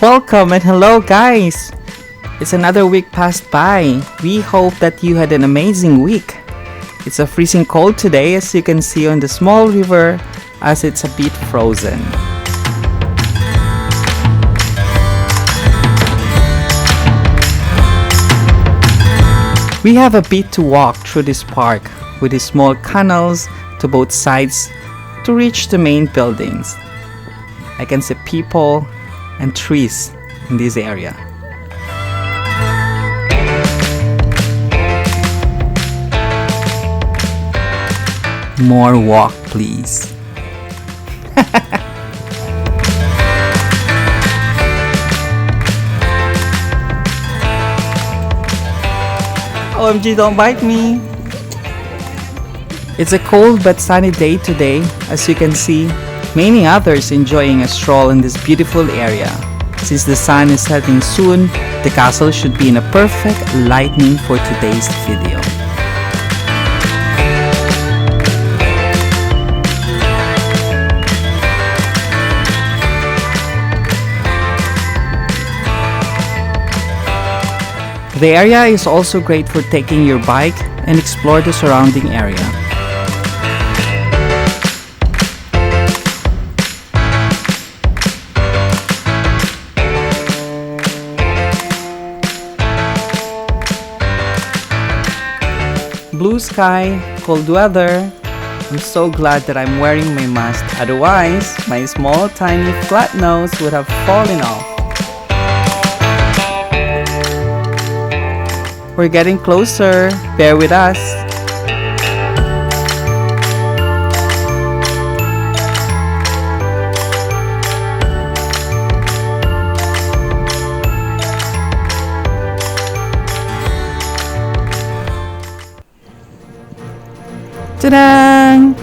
Welcome and hello, guys! It's another week passed by. We hope that you had an amazing week. It's a freezing cold today, as you can see on the small river, as it's a bit frozen. We have a bit to walk through this park with these small canals to both sides to reach the main buildings. I can see people and trees in this area. More walk, please. OMG, don't bite me! It's a cold but sunny day today, as you can see. Many others enjoying a stroll in this beautiful area. Since the sun is setting soon, the castle should be in a perfect lighting for today's video. The area is also great for taking your bike and explore the surrounding area. Blue sky, cold weather. I'm so glad that I'm wearing my mask, otherwise my small tiny flat nose would have fallen off. We're getting closer, bear with us. Ta-da!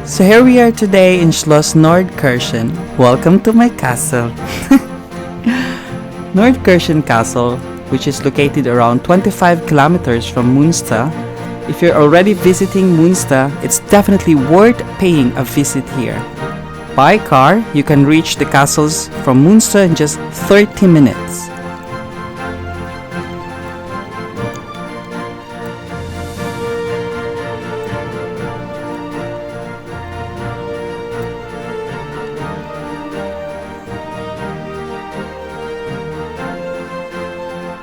So here we are today in Schloss Nordkirchen. Welcome to my castle. Nordkirchen Castle, which is located around 25 kilometers from Münster. If you're already visiting Münster, it's definitely worth paying a visit here. By car, you can reach the castles from Münster in just 30 minutes.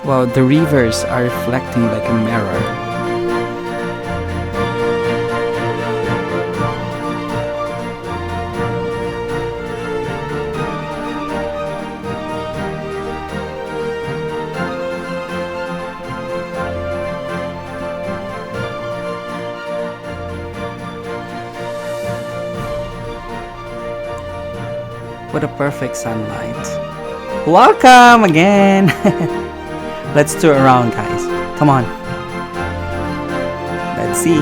Wow, the rivers are reflecting like a mirror. What a perfect sunlight. Welcome again! Let's tour around, guys. Come on. Let's see.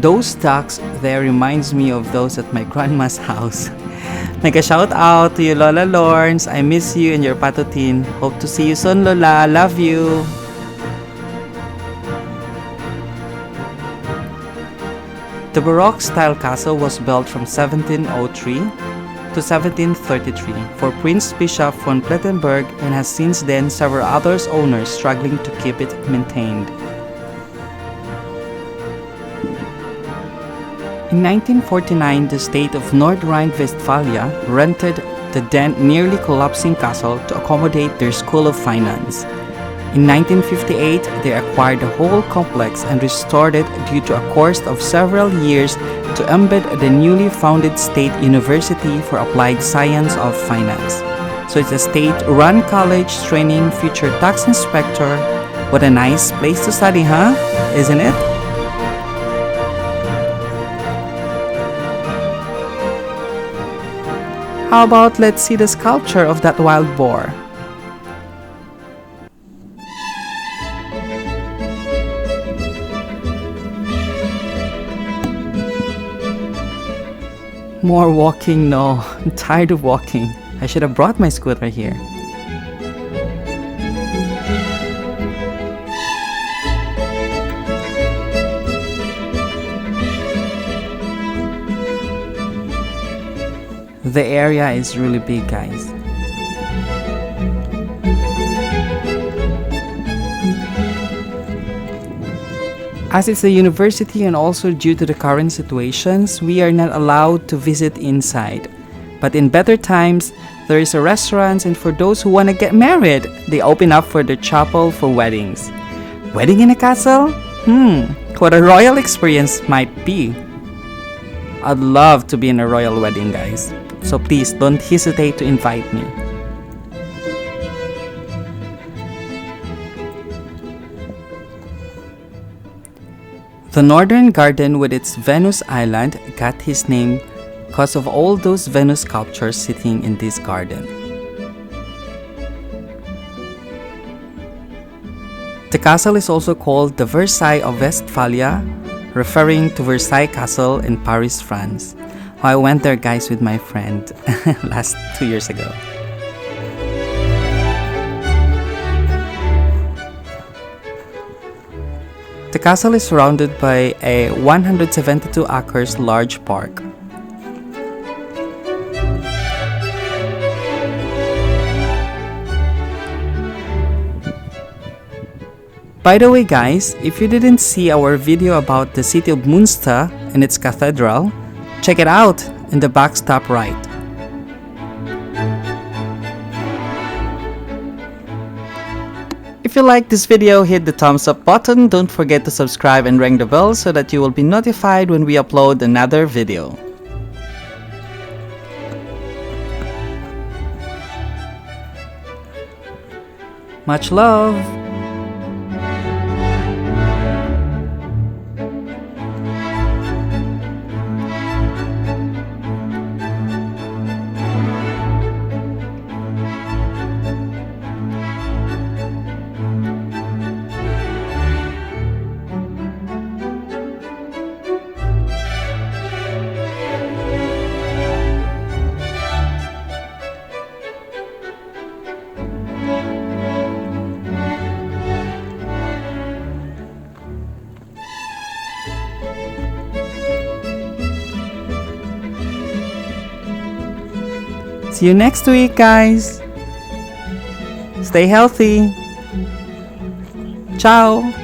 Those ducks there reminds me of those at my grandma's house. Make a shout out to you, Lola Lawrence. I miss you and your patutin. Hope to see you soon, Lola. Love you. The Baroque-style castle was built from 1703 to 1733 for Prince Bishop von Plettenberg and has since then several other owners struggling to keep it maintained. In 1949, the state of North Rhine-Westphalia rented the then nearly collapsing castle to accommodate their School of Finance. In 1958, they acquired the whole complex and restored it due to a course of several years to embed the newly founded State University for Applied Science of Finance. So it's a state-run college training future tax inspector. What a nice place to study, huh? Isn't it? How about let's see the sculpture of that wild boar? More walking? No, I'm tired of walking. I should have brought my scooter here. The area is really big, guys. As it's a university and also due to the current situations, we are not allowed to visit inside. But in better times, there is a restaurant, and for those who want to get married, they open up for the chapel for weddings. Wedding in a castle? What a royal experience might be. I'd love to be in a royal wedding, guys. So please don't hesitate to invite me. The Northern Garden with its Venus Island got his name because of all those Venus sculptures sitting in this garden. The castle is also called the Versailles of Westphalia, referring to Versailles Castle in Paris, France. I went there, guys, with my friend last 2 years ago. The castle is surrounded by a 172 acres large park. By the way, guys, if you didn't see our video about the city of Münster and its cathedral, check it out in the box top right. If you like this video, hit the thumbs up button. Don't forget to subscribe and ring the bell so that you will be notified when we upload another video. Much love! See you next week, guys. Stay healthy. Ciao.